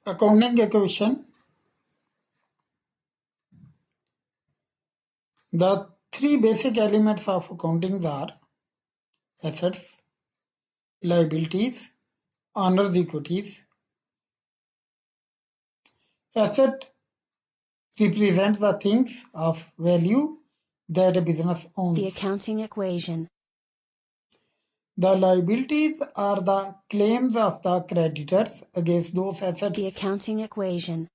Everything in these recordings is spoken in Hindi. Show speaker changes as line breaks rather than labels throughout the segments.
Accounting equation. The three basic elements of accounting are assets, liabilities, owners' equities. Asset represents the things of value that a business owns.
The accounting equation.
The liabilities are the claims of the creditors against those assets.
The accounting equation.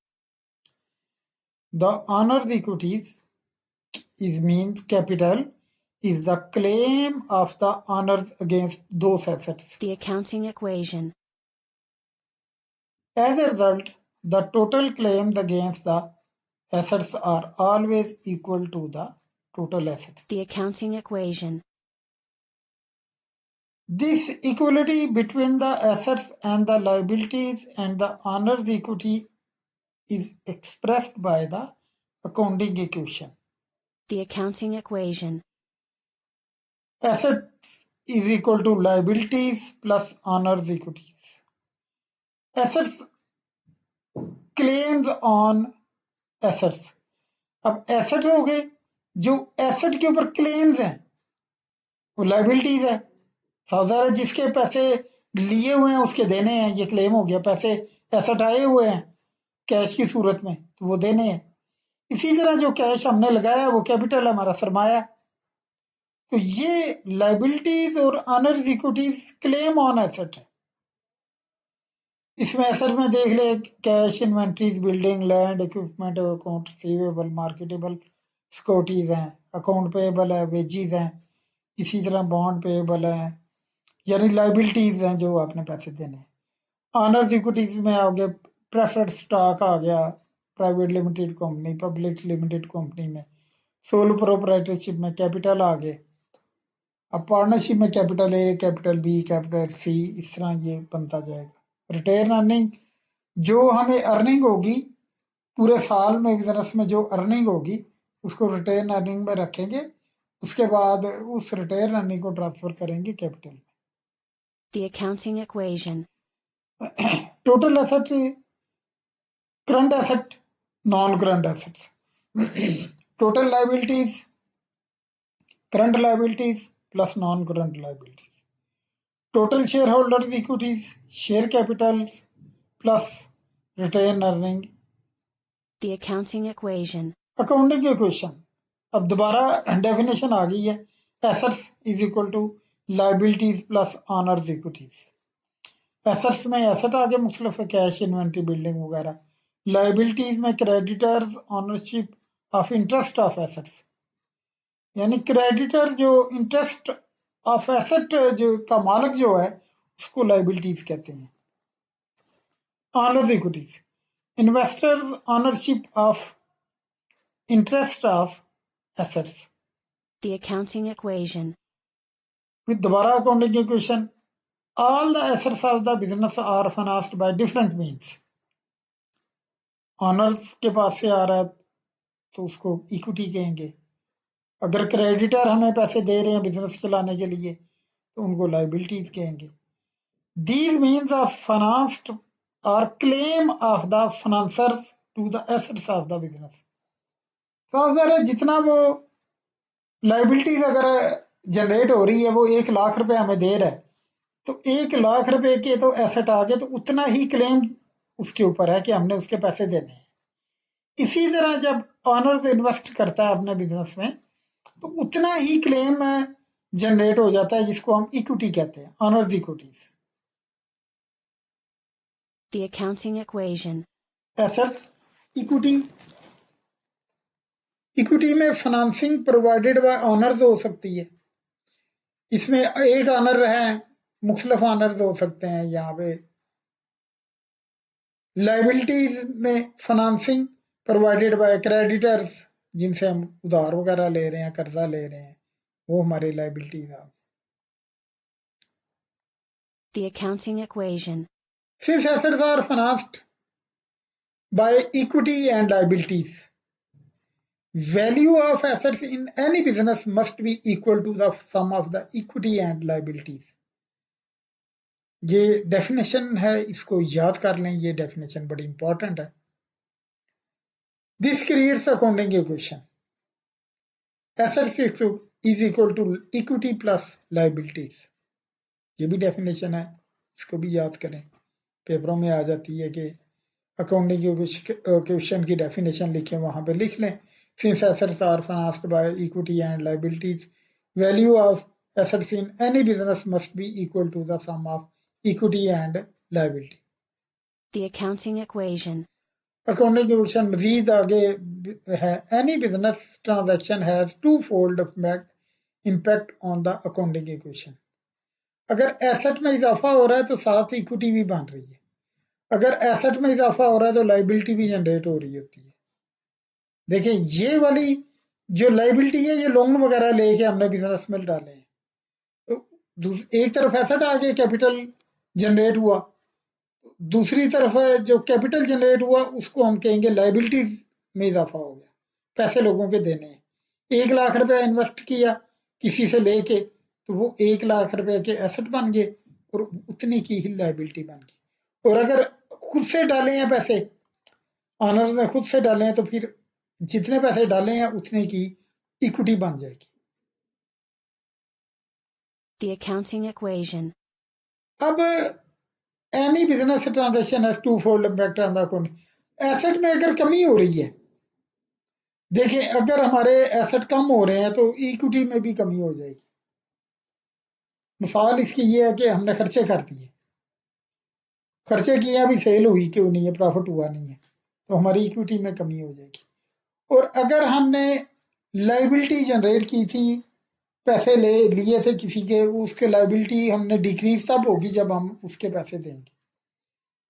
The owners' equities means capital is the claim of the owners against those assets.
The accounting equation.
As a result, the total claims against the assets are always equal to the total assets.
The accounting equation.
This equality between the assets and the liabilities and the owner's equity is expressed by the accounting equation.
The accounting equation.
Assets is equal to liabilities plus owner's equities. Assets claims on assets. अब एसेट हो गए, जो एसेट के ऊपर क्लेम्स हैं वो लाइबिलिटीज है। सावधान है, जिसके पैसे लिए हुए हैं उसके देने हैं, ये क्लेम हो गया। पैसे एसेट आए हुए हैं कैश की सूरत में तो वो देने हैं। इसी तरह जो कैश हमने लगाया वो कैपिटल है, हमारा सरमाया। तो ये लाइबिलिटीज और honours equities claim on asset है। इसमें एसेट में देख ले cash, inventories, building, land, equipment, account receivable, marketable securities हैं, अकाउंट पेएबल है, वेजीज हैं, इसी तरह बॉन्ड पेएबल है, यानी लाइबिलिटीज हैं जो आपने पैसे देने। ऑनर्स इक्विटीज में आ गया प्रेफर्ड स्टॉक, आ गया private limited company, public limited company में, सोल प्रोप्राइटरशिप में कैपिटल आ गए। अब पार्टनरशिप में capital A, capital B, capital C, इस तरह ये बनता जाएगा। रिटेन अर्निंग, जो हमें अर्निंग होगी पूरे साल में बिजनेस में जो अर्निंग होगी उसको रिटेन अर्निंग में रखेंगे, उसके बाद उस रिटेन अर्निंग को ट्रांसफर करेंगे कैपिटल में।
The accounting equation.
Total asset, current asset, non current assets. Total liabilities, current liabilities plus non current liabilities. Total share holders equities, share capital plus retain earning.
The accounting equation.
Accounting equation. अब दोबारा डेफिनेशन आ गई है, assets is equal to liabilities plus owners equities. Assets में एसेट आ गए मुख्तलिफ, कैश, इन्वेंट्री, बिल्डिंग वगैरह। लाइबिलिटीज में creditors, ownership of interest of assets, यानी क्रेडिटर जो इंटरेस्ट ऑफ एसेट जो का मालिक जो है उसको लाइबिलिटीज कहते हैं। Honours equities, investors ownership of interest of assets.
The accounting equation.
With दोबारा accounting equation, all the assets of the business are financed by different means. Honours के पास से आ रहा है तो उसको इक्विटी कहेंगे। अगर क्रेडिटर हमें पैसे दे रहे हैं बिजनेस चलाने के लिए तो उनको लाइबिलिटीज कहेंगे। These means are financed or claim of the financiers to the assets of the business. तो जितना वो लाइबिलिटीज अगर जनरेट हो रही है, वो 1,00,000 रुपए हमें दे रहा है, तो 1,00,000 रुपए के तो एसेट आ गए, तो उतना ही क्लेम उसके ऊपर है कि हमने उसके पैसे देने हैं। इसी तरह जब ऑनर्स इन्वेस्ट करता है अपने बिजनेस में तो उतना ही क्लेम जनरेट हो जाता है, जिसको हम इक्विटी कहते हैं, honours equities.
The accounting equation.
Assets, equity. Equity में फाइनेंसिंग प्रोवाइडेड बाय ऑनर्स हो सकती है। इसमें एक ऑनर है, मुख्तलिफ ऑनर्स हो सकते हैं यहाँ पे। लाइबिलिटीज में फाइनेंसिंग प्रोवाइडेड बाय क्रेडिटर्स, जिनसे हम उधार वगैरह ले रहे हैं, कर्जा ले रहे हैं, वो हमारी लाइबिलिटीज है।
The accounting equation.
Since assets are financed by equity and liabilities, value of assets in any business must be equal to the sum of the equity and liabilities. ये डेफिनेशन है, इसको याद कर लें, ये डेफिनेशन बड़ी इंपॉर्टेंट है। This creates accounting equation assets is equal to equity plus liabilities. ये भी डेफिनेशन है, इसको भी याद करें, पेपरों में आ जाती है कि अकाउंटिंग इक्वेशन की डेफिनेशन लिखें, वहां पे लिख लें, since assets are financed by equity and liabilities, value of assets in any business must be equal to the sum of equity and liability.
The accounting equation.
Accounting equation मजीद आगे है, any business transaction has twofold impact on the accounting equation. अगर एसेट में इजाफा हो रहा है तो साथ इक्विटी भी बन रही है, अगर एसेट में इजाफा हो रहा है तो लाइबिलिटी भी जनरेट हो रही होती है। देखिए ये वाली जो लाइबिलिटी है, ये लोन वगैरह लेके हमने बिजनेस में डाले हैं, तो एक तरफ एसेट आ गए, कैपिटल जनरेट हुआ, दूसरी तरफ जो कैपिटल जनरेट हुआ उसको हम कहेंगे लाइबिलिटीज में इजाफा हो गया, पैसे लोगों के देने हैं। 1 लाख रुपया इन्वेस्ट किया किसी से लेके, तो वो 1 लाख रुपए के एसेट बन गए और उतनी की ही लाइबिलिटी बन गई। और अगर खुद से डाले हैं पैसे, ऑनर ने खुद से डाले हैं, तो फिर जितने पैसे डाले हैं उतने की इक्विटी बन जाएगी।
The accounting equation.
अब any business transaction has twofold impact on the account. Asset में अगर कमी हो रही है, देखें अगर हमारे एसेट कम हो रहे हैं तो इक्विटी में भी कमी हो जाएगी। मिसाल इसकी ये है कि हमने खर्चे कर दिए, खर्चे किए, अभी सेल हुई क्यों नहीं है, प्रॉफिट हुआ नहीं है, तो हमारी इक्विटी में कमी हो जाएगी। और अगर हमने लाइबिलिटी जनरेट की थी, पैसे ले लिए थे किसी के, उसके लाइबिलिटी हमने डिक्रीज तब होगी जब हम उसके पैसे देंगे,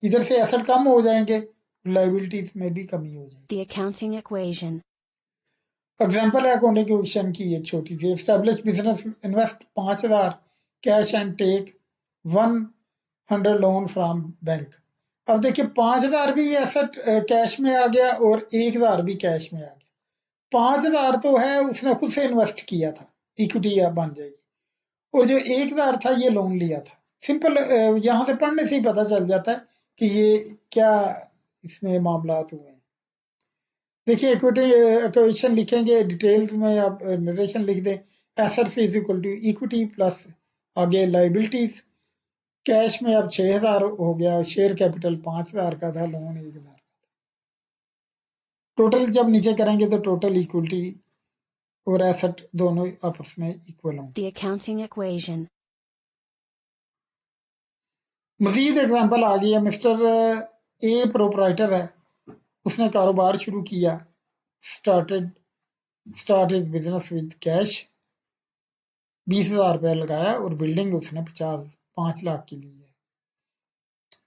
इधर से एसेट कम हो जाएंगे, लाइबिलिटीज में भी कमी हो जाएगी।
The accounting equation.
एग्जाम्पल है अकाउंटिंग इक्वेशन की एक छोटी सी। Establish business invest 5,000 cash and take 100 loan from bank. अब देखिए 5,000 भी एसेट कैश में आ गया और 1,000 भी कैश में आ गया। 5,000 तो है उसने खुद से इन्वेस्ट किया था, इक्विटी बन जाएगी, और जो 1,000 था ये लोन लिया था। सिंपल यहाँ से पढ़ने से ही पता चल जाता है कि ये क्या इसमें मामलात हुए हैं। देखिए इक्विटी इक्वेशन लिखेंगे, डिटेल्स में आप नरेशन लिख दें, assets is equal to equity plus आगे लाइबिलिटीज, कैश में अब 6,000 हो गया, शेयर कैपिटल 5,000 का था, लोन 1,000। टोटल जब नीचे करेंगे तो टोटल इक्विटी और एसेट दोनों आपस में इक्वल होंगे।
The accounting equation.
मजीद एग्जांपल आ गई है। मिस्टर ए प्रोपराइटर है, उसने कारोबार शुरू किया, स्टार्टेड बिजनेस विद कैश, 20,000 रुपया लगाया और बिल्डिंग उसने 5 लाख की ली है।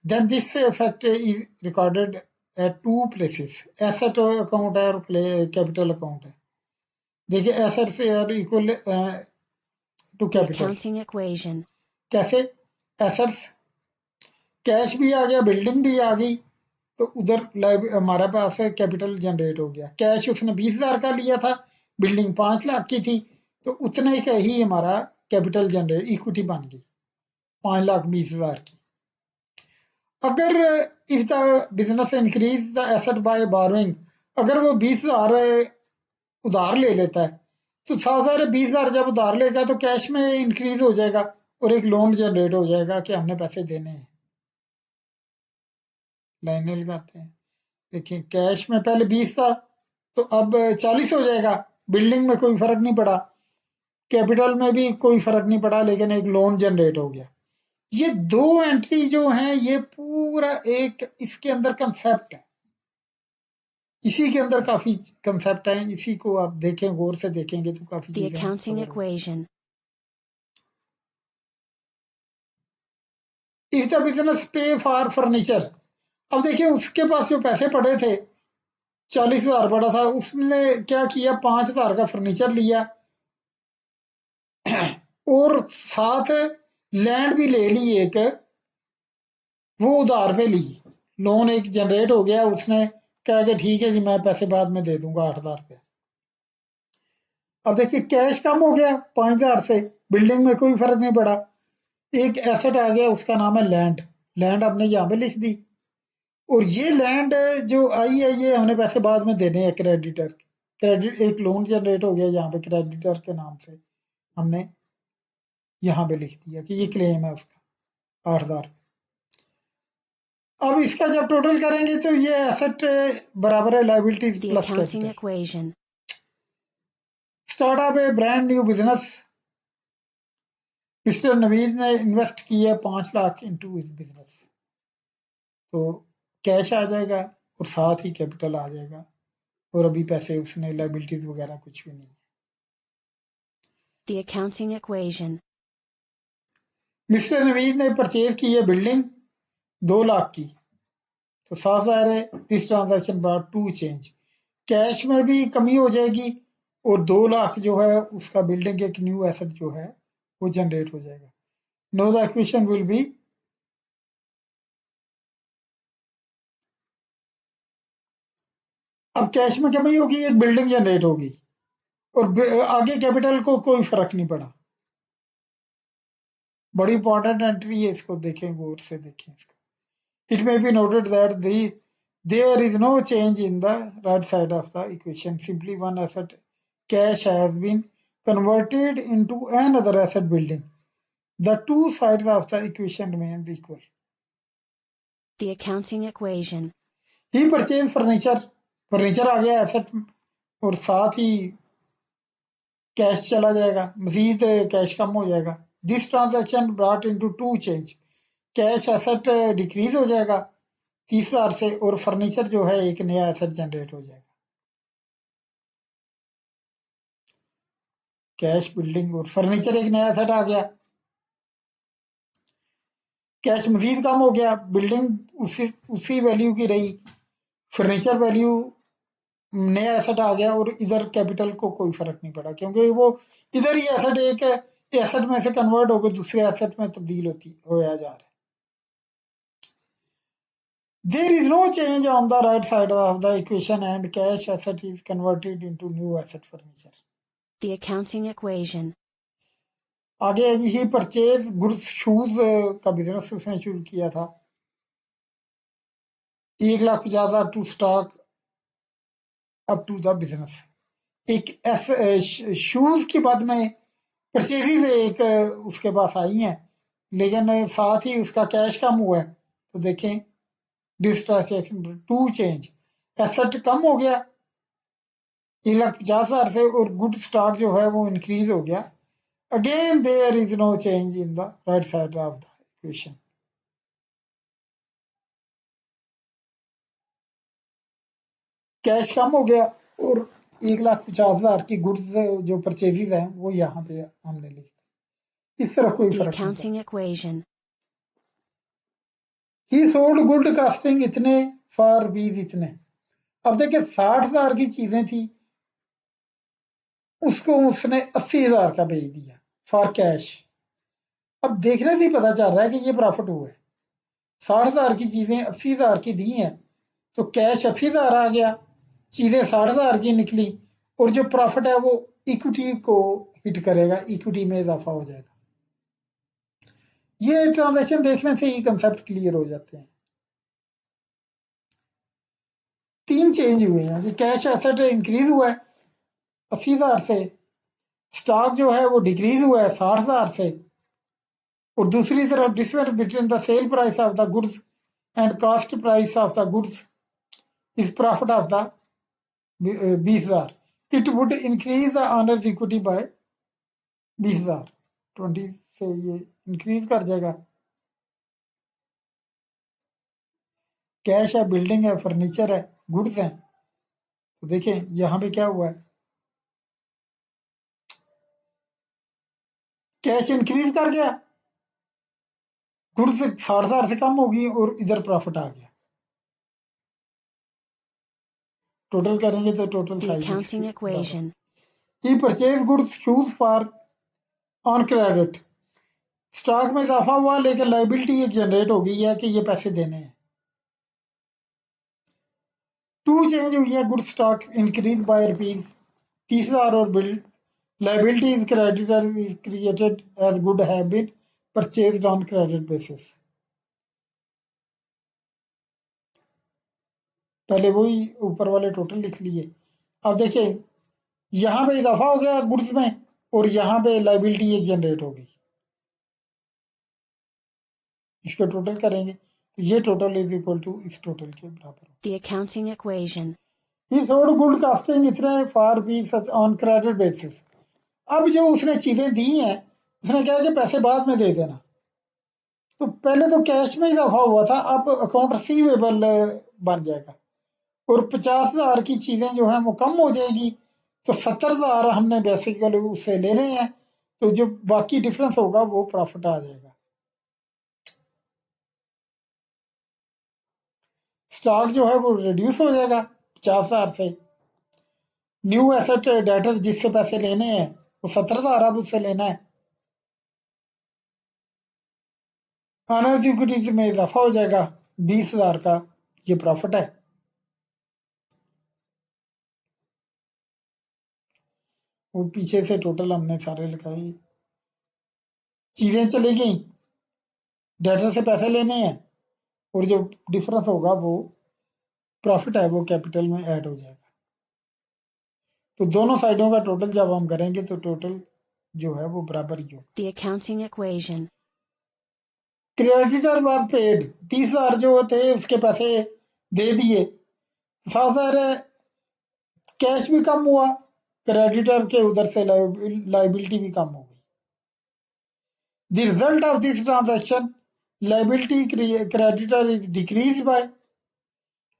Then this effect is recorded at 2 places, asset account है और कैपिटल अकाउंट है। देखिए एसेट से are equal to
The
capital.
accounting equation.
कैसे? एसेट्स कैश भी आ गया, बिल्डिंग भी आ गई, तो उधर हमारा पास कैपिटल जनरेट हो गया। कैश उसने 20,000 का लिया था, बिल्डिंग 5 लाख की थी, तो उतने का ही हमारा कैपिटल जनरेट इक्विटी बन गई 5,20,000 की। अगर if the business increase the asset by borrowing, अगर वो 20,000 उधार ले लेता है, तो 20,000 जब उधार लेगा तो कैश में इंक्रीज हो जाएगा और एक लोन जनरेट हो जाएगा कि हमने पैसे देने हैं। लाइनें लगाते हैं, देखिए कैश में पहले 20 था तो अब 40 हो जाएगा, बिल्डिंग में कोई फर्क नहीं पड़ा, कैपिटल में भी कोई फर्क नहीं पड़ा, लेकिन एक लोन जनरेट हो गया। ये 2 एंट्री जो हैं ये पूरा एक इसके अंदर कंसेप्ट है, इसी के अंदर काफी कंसेप्ट है, इसी को आप देखें, गौर से देखेंगे तो काफी
The
चीजें
accounting
कवर होंगी।
equation.
इफ द बिजनेस पे फॉर फर्नीचर, अब देखिए उसके पास जो पैसे पड़े थे 40,000 पड़ा था, उसने क्या किया, 5,000 का फर्नीचर लिया और साथ लैंड भी ले ली एक, वो उधार पे ली, लोन एक जनरेट हो गया, उसने कहा कि ठीक है जी मैं पैसे बाद में दे दूंगा 8,000 रुपये। अब देखिए कैश कम हो गया 5,000 से, बिल्डिंग में कोई फर्क नहीं पड़ा, एक एसेट आ गया, उसका नाम है लैंड। लैंड हमने यहाँ पे लिख दी, और ये लैंड जो आई है ये हमने पैसे बाद में देने हैं क्रेडिटर। क्रेडिट एक लोन जनरेट हो गया यहाँ पे क्रेडिटर के नाम से, हमने यहाँ पे लिख दिया कि ये क्लेम है उसका 8,000। अब इसका जब टोटल करेंगे तो ये एसेट बराबर है liabilities
The
plus
accounting
capital.
equation.
Start up A brand new business. Mister Naveed ने इन्वेस्ट किया 5 लाख इनटू इस बिजनेस, तो कैश आ जाएगा और साथ ही कैपिटल आ जाएगा, और अभी पैसे उसने लायबिलिटीज वगैरह कुछ भी नहीं है।
The accounting equation.
Mister Naveed ने परचेज की है बिल्डिंग 2 लाख की, तो साफ जाहिर है this transaction brought to change. Cash में भी कमी हो जाएगी, और 2 लाख जो है उसका बिल्डिंग एक न्यू एसेट जो है वो जनरेट हो जाएगा। Know the equation will be, अब कैश में कमी होगी, एक बिल्डिंग जनरेट होगी, और आगे कैपिटल को कोई फर्क नहीं पड़ा। बड़ी इंपॉर्टेंट एंट्री है, इसको देखें, गौर से देखें इसको। It may be noted that there is no change in the right side of the equation. Simply one asset cash has been converted into another asset building. The two sides of the equation remain equal.
The accounting equation.
He purchased furniture. Furniture आ गया एसेट, और साथ ही कैश चला जाएगा, मजीद कैश कम हो जाएगा। This transaction brought into two change. Cash asset decrease हो जाएगा 30,000 से, और फर्नीचर जो है एक नया एसेट जनरेट हो जाएगा। कैश बिल्डिंग और फर्नीचर एक नया एसेट आ गया, कैश मजीद कम हो गया, बिल्डिंग उसी वैल्यू की रही, फर्नीचर वैल्यू नया एसेट आ गया, और इधर कैपिटल को कोई फर्क नहीं पड़ा, क्योंकि वो इधर ही एसेट एक एसेट में से कन्वर्ट होकर दूसरे एसेट में तब्दील होया जा रहा है। There is no change on the right side of the equation and cash asset is converted into new asset furniture.
The accounting equation.
आगे है जी, ही परचेज गुड्स शूज का बिजनेस उसने शुरू किया था, 1,50,000 to stock up to the business. एक शूज के बाद में परचेजेज एक उसके पास आई हैं, लेकिन साथ ही उसका कैश कम हुआ है, तो देखें this transaction to change. Asset कम हो गया 1,50,000 से, और गुड स्टॉक जो है वो इंक्रीज हो गया। Again there is no change in the right side of the equation. Cash कम हो गया, और 1,50,000 की गुड्स जो परचेजेज हैं वो यहाँ पे हमने लिख दी, इस तरह कोई
The
फर्क नहीं
accounting equation.
पड़ा। ही सोल्ड गुड कास्टिंग इतने फॉर रुपीज इतने। अब देखिए 60,000 की चीजें थी, उसको उसने 80,000 का बेच दिया फॉर कैश। अब देखने से ही पता चल रहा है कि ये प्रॉफिट हुआ है। 60,000 की चीजें 80,000 की दी हैं, तो कैश 80,000 आ गया, चीजें 60,000 की निकली, और जो प्रॉफिट है वो इक्विटी को हिट करेगा, इक्विटी में इजाफा हो जाएगा। ये ट्रांजैक्शन देखने से ही कंसेप्ट क्लियर हो जाते हैं। 3 चेंज हुए हैं जी, कैश एसेट इंक्रीज हुआ है 80,000 से, स्टॉक जो है वो डिक्रीज हुआ है 60,000 से, और दूसरी तरफ difference between the sale price of the goods and cost price of the goods is profit of the 20,000। It would increase the owners equity by 20,000। 20 से ये इंक्रीज कर जाएगा। कैश है, बिल्डिंग है, फर्नीचर है, गुड्स हैं, तो देखें यहाँ पे क्या हुआ है, कैश इंक्रीज कर गया, गुड्स 60,000 से कम होगी, और इधर प्रॉफिट आ गया। टोटल करेंगे तो total
The
size
accounting equation.
He purchase goods shoes for on credit. Stock में इजाफा हुआ, लेकिन लाइबिलिटी एक जनरेट हो गई है कि ये पैसे देने हैं। टू चेंज हुई है, good stock increase by rupees 30,000, और build liabilities creditor is created as good have been purchase on credit basis. पहले वही ऊपर वाले टोटल लिख लिए। अब देखिए यहाँ पे इजाफा हो गया गुड्स में और यहाँ पे लाइबिलिटी ये जनरेट हो गई। इसको टोटल करेंगे तो ये टोटल इज इक्वल टू इस टोटल के बराबर।
The accounting equation.
He sold good costing इतने for piece on credit basis. अब जो उसने चीजें दी हैं उसने कहा कि पैसे बाद में दे देना। तो पहले तो कैश में इजाफा हुआ था, अब अकाउंट रिसीवेबल बन जाएगा और 50,000 की चीजें जो है वो कम हो जाएगी तो 70,000 हमने बेसिकली उससे ले रहे हैं, तो जो बाकी डिफरेंस होगा वो प्रॉफिट आ जाएगा। स्टॉक जो है वो रिड्यूस हो जाएगा 50,000 से। न्यू एसेट डेटर जिससे पैसे लेने हैं वो 70,000 अब उससे लेना है। ऑनर्स इक्विटीज में इजाफा हो जाएगा 20,000 का, ये प्रॉफिट है। वो पीछे से टोटल हमने सारे लगाए, चीजें चली गई, डेटर से पैसे लेने हैं और जो डिफरेंस होगा वो प्रॉफिट है वो कैपिटल में ऐड हो जाएगा। तो दोनों साइडों का टोटल जब हम करेंगे तो टोटल जो है वो बराबर ही होगा।
The accounting equation.
Creditor was paid 30,000 जो थे उसके पैसे दे दिए, 7,000 कैश भी कम हुआ, क्रेडिटर के उधर से लाइबिलिटी भी कम हो गई। The result of this transaction liability creditor is decrease by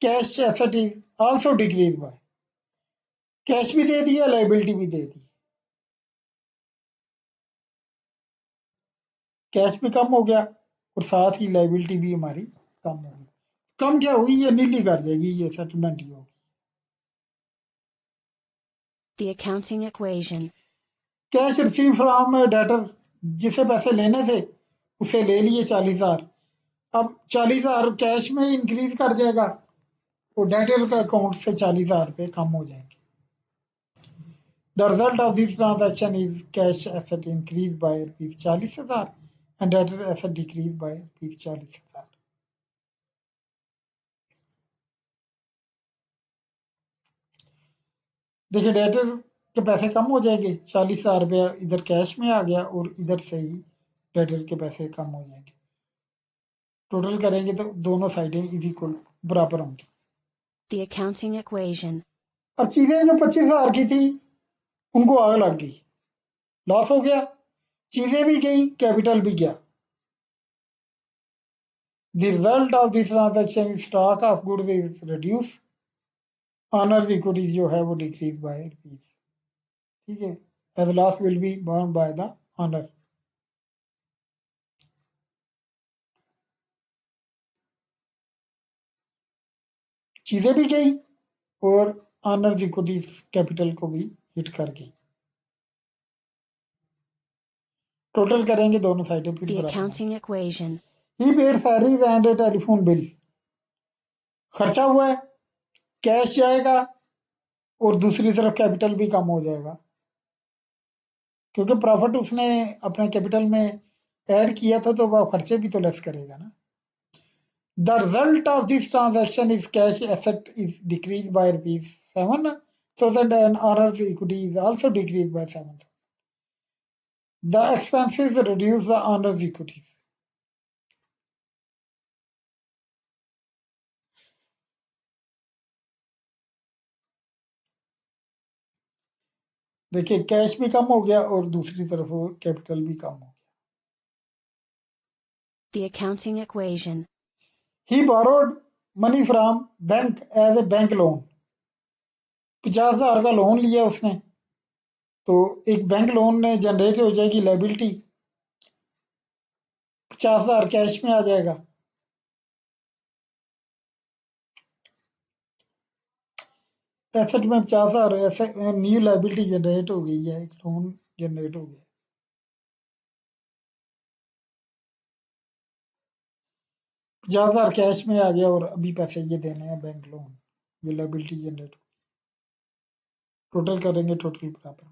cash asset is also decrease by. Cash भी दे दिया, लाइबिलिटी भी दे दी, कैश भी कम हो गया और साथ ही लाइबिलिटी भी हमारी कम हो गई। कम क्या हुई, ये नीली कर जाएगी, ये सेटलमेंट ही होगी।
The accounting equation.
Cash receive from debtor, जिसे पैसे लेने थे उसे ले लिए 40,000, अब 40,000 कैश में इंक्रीज कर जाएगा और डेटर के अकाउंट से 40,000 रुपये कम हो जाएंगे। The result of this transaction is cash asset increase by ₹40,000 and debtor asset decrease by ₹40,000। देखिए डेटर के पैसे कम हो जाएंगे, 40,000 रुपया इधर कैश में आ गया और इधर से ही डेटर के पैसे कम हो जाएंगे। टोटल करेंगे तो दोनों साइडें इज इक्वल बराबर होंगी।
The accounting equation.
अब चीजें जो 25,000 की थी उनको आग लग गई, लॉस हो गया, चीजें भी गई, कैपिटल भी गया। The result of this transaction stock of goods is reduce, owners equity जो है वो डिक्रीज बाय रुपीज। ठीक है, as loss will be borne by the owner. चीजें भी गई और ऑनर्स इक्विटी कैपिटल को भी हिट कर गई। टोटल करेंगे दोनों साइडें फिर
The
बराबर।
accounting equation.
He paid salaries and telephone bill, खर्चा हुआ है, कैश जाएगा और दूसरी तरफ कैपिटल भी कम हो जाएगा क्योंकि प्रॉफिट उसने अपने कैपिटल में ऐड किया था तो वह खर्चे भी तो लेस करेगा ना। The result of this transaction is cash asset is decrease by ₹7,000 and honours equity is also decrease by 7,000। The expenses reduce the owners equity. देखिए कैश भी कम हो गया और दूसरी तरफ कैपिटल भी कम हो गया।
The accounting equation.
He borrowed money from bank as a bank loan, 50,000 का लोन लिया उसने, तो एक बैंक लोन में जनरेट हो जाएगी लाइबिलिटी, 50,000 कैश में आ जाएगा। एसेट में 50,000 एसेट न्यू लाइबिलिटी जनरेट हो गई है, एक लोन जनरेट हो गया। 50,000 कैश में आ गया और अभी पैसे ये देने हैं बैंक लोन, ये लाइबिलिटी जनरेट हो। टोटल करेंगे टोटल बराबर।